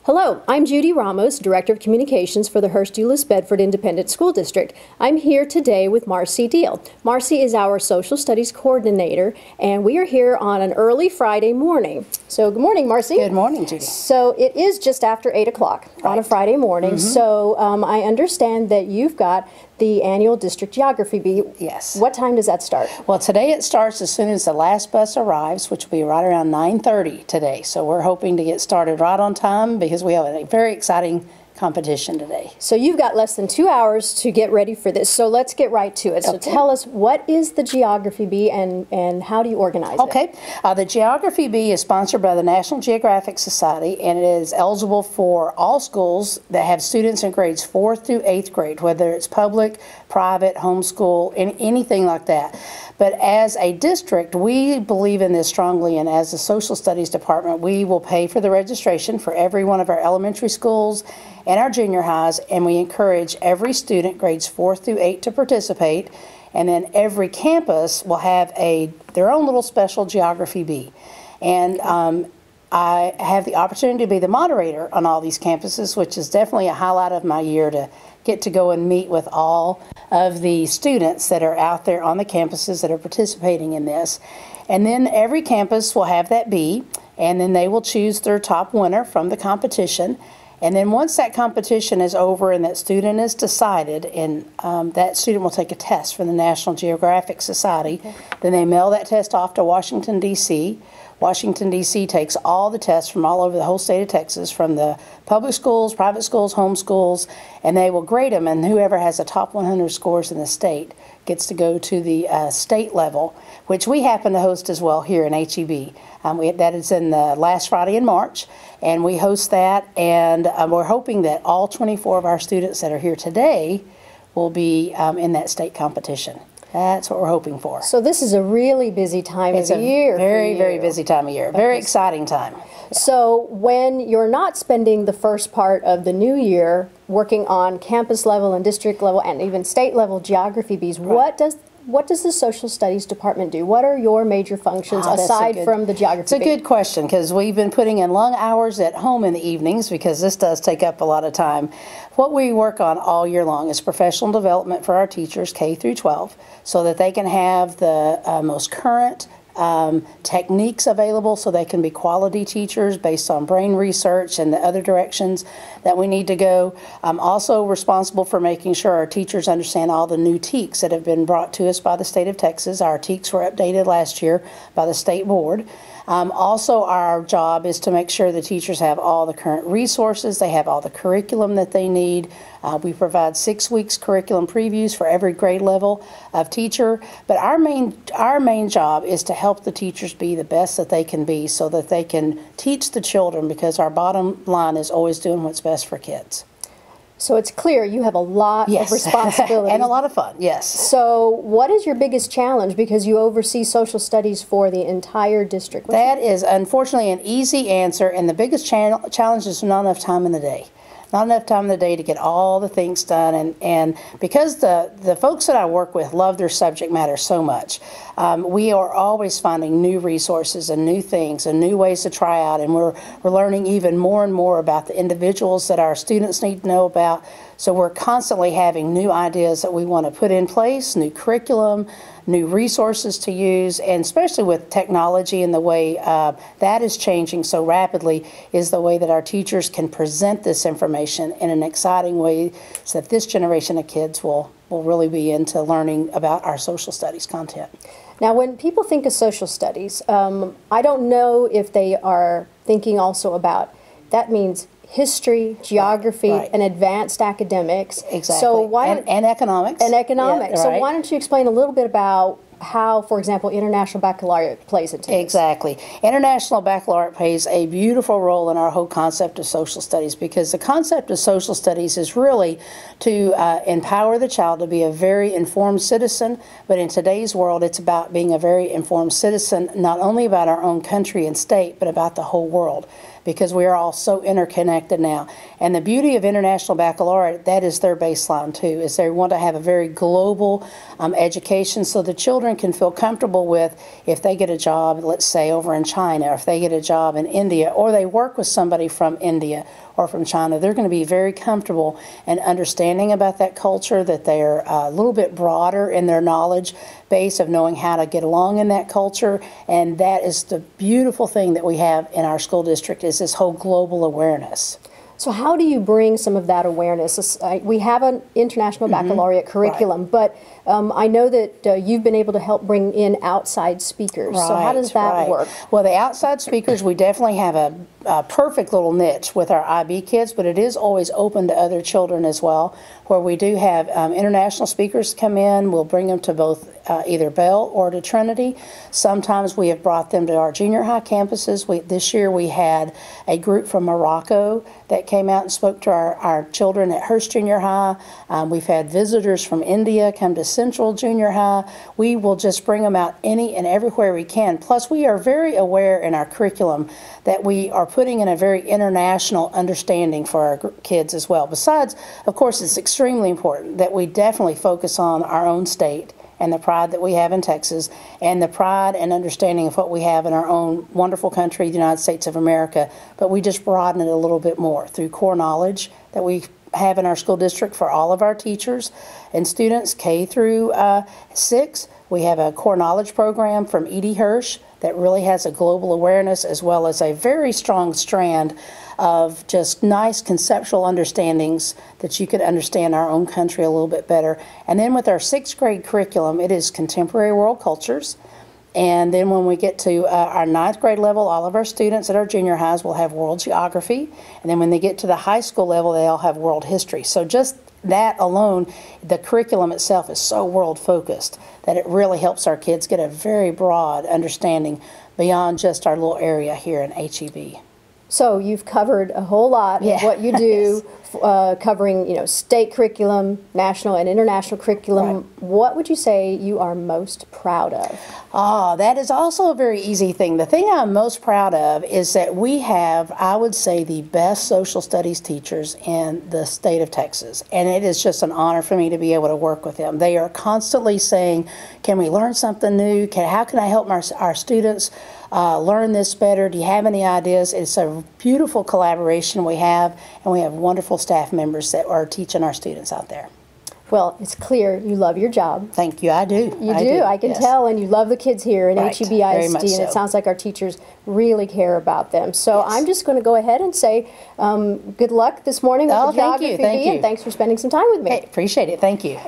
Hello, I'm Judy Ramos, Director of Communications for the Hurst-Euless-Bedford Independent School District. I'm here today with Marci Deal. Marci is our Social Studies Coordinator, and we are here on an early Friday morning. So good morning, Marci. Good morning, Judy. So it is just after 8 o'clock on a Friday morning. So I understand that you've got the annual District Geography Bee. Yes. What time does that start? Well, today it starts as soon as the last bus arrives, which will be right around 9:30 today. So we're hoping to get started right on time because we have a very exciting competition today. So you've got less than 2 hours to get ready for this. So let's get right to it. So tell us, what is the Geography Bee and how do you organize it? Okay. The Geography Bee is sponsored by the National Geographic Society, and it is eligible for all schools that have students in grades 4th through 8th grade, whether it's public, private, homeschool, anything like that. But as a district, we believe in this strongly, and as a social studies department, we will pay for the registration for every one of our elementary schools and our junior highs, and we encourage every student, grades 4th through 8, to participate. And then every campus will have their own little special Geography Bee. And I have the opportunity to be the moderator on all these campuses, which is definitely a highlight of my year, to get to go and meet with all of the students that are out there on the campuses that are participating in this. And then every campus will have that bee, and then they will choose their top winner from the competition. And then once that competition is over and that student is decided, and that student will take a test from the National Geographic Society. Then they mail that test off to Washington, D.C. Washington, D.C. takes all the tests from all over the whole state of Texas, from the public schools, private schools, home schools, and they will grade them, and whoever has the top 100 scores in the state gets to go to the state level, which we happen to host as well here in HEB. That is in the last Friday in March, and we host that, and we're hoping that all 24 of our students that are here today will be in that state competition. That's what we're hoping for. So this is a really busy time of year. It's a very, very busy time of year. Very exciting time. So when you're not spending the first part of the new year working on campus level and district level and even state level Geography Bees, what does the Social Studies Department do? What are your major functions aside from the Geography Bee? It's a good question, because we've been putting in long hours at home in the evenings, because this does take up a lot of time. What we work on all year long is professional development for our teachers, K through 12, so that they can have the most current techniques available, so they can be quality teachers based on brain research and the other directions that we need to go. I'm also responsible for making sure our teachers understand all the new TEKS that have been brought to us by the state of Texas. Our TEKS were updated last year by the state board. Also, our job is to make sure the teachers have all the current resources, they have all the curriculum that they need. We provide 6 weeks curriculum previews for every grade level of teacher. But our main job is to help the teachers be the best that they can be, so that they can teach the children, because our bottom line is always doing what's best for kids. So it's clear you have a lot of responsibilities. And a lot of fun, yes. So what is your biggest challenge, because you oversee social studies for the entire district? That is unfortunately an easy answer, and the biggest challenge is not enough time in the day. Not enough time in the day to get all the things done, and because the folks that I work with love their subject matter so much, we are always finding new resources and new things and new ways to try out, and we're learning even more and more about the individuals that our students need to know about. So we're constantly having new ideas that we want to put in place, new curriculum, new resources to use, and especially with technology and the way that is changing so rapidly, is the way that our teachers can present this information in an exciting way, so that this generation of kids will really be into learning about our social studies content. Now, when people think of social studies, I don't know if they are thinking also about, that means history, geography, and advanced academics. Exactly. So and economics. And economics. Yeah, so why don't you explain a little bit about how, for example, International Baccalaureate plays into this? Exactly. International Baccalaureate plays a beautiful role in our whole concept of social studies, because the concept of social studies is really to empower the child to be a very informed citizen. But in today's world, it's about being a very informed citizen, not only about our own country and state, but about the whole world. because we are all so interconnected now. And the beauty of International Baccalaureate, that is their baseline too, is they want to have a very global education, so the children can feel comfortable with if they get a job, let's say over in China, or if they get a job in India, or they work with somebody from India or from China, they're going to be very comfortable and understanding about that culture, that they're a little bit broader in their knowledge base of knowing how to get along in that culture. And that is the beautiful thing that we have in our school district, is this whole global awareness. So how do you bring some of that awareness? We have an International Baccalaureate curriculum, but I know that you've been able to help bring in outside speakers. So how does that work? Well, the outside speakers, we definitely have a perfect little niche with our IB kids, but it is always open to other children as well, where we do have international speakers come in. We'll bring them to both either Bell or to Trinity. Sometimes we have brought them to our junior high campuses. This year we had a group from Morocco that came out and spoke to our children at Hurst Junior High. We've had visitors from India come to Central Junior High. We will just bring them out any and everywhere we can. Plus, we are very aware in our curriculum that we are putting in a very international understanding for our kids as well. Besides, of course, it's extremely important that we definitely focus on our own state and the pride that we have in Texas, and the pride and understanding of what we have in our own wonderful country, the United States of America. But we just broaden it a little bit more through core knowledge that we have in our school district for all of our teachers and students, K through 6. We have a core knowledge program from E.D. Hirsch that really has a global awareness, as well as a very strong strand of just nice conceptual understandings that you could understand our own country a little bit better. And then with our 6th grade curriculum, it is contemporary world cultures. And then when we get to our 9th grade level, all of our students at our junior highs will have world geography. And then when they get to the high school level, they all have world history. So just that alone, the curriculum itself is so world focused that it really helps our kids get a very broad understanding beyond just our little area here in HEB. So you've covered a whole lot of what you do, covering state curriculum, national and international curriculum. Right. What would you say you are most proud of? That is also a very easy thing. The thing I'm most proud of is that we have, I would say, the best social studies teachers in the state of Texas. And it is just an honor for me to be able to work with them. They are constantly saying, can we learn something new? How can I help our students learn this better? Do you have any ideas? It's a beautiful collaboration we have, and we have wonderful staff members that are teaching our students out there. Well, it's clear you love your job. Thank you. I do. You do. I can tell, and you love the kids here in HEB ISD, and it sounds like our teachers really care about them. So I'm just going to go ahead and say good luck this morning with the Geography Bee, and thanks for spending some time with me. Hey, appreciate it. Thank you.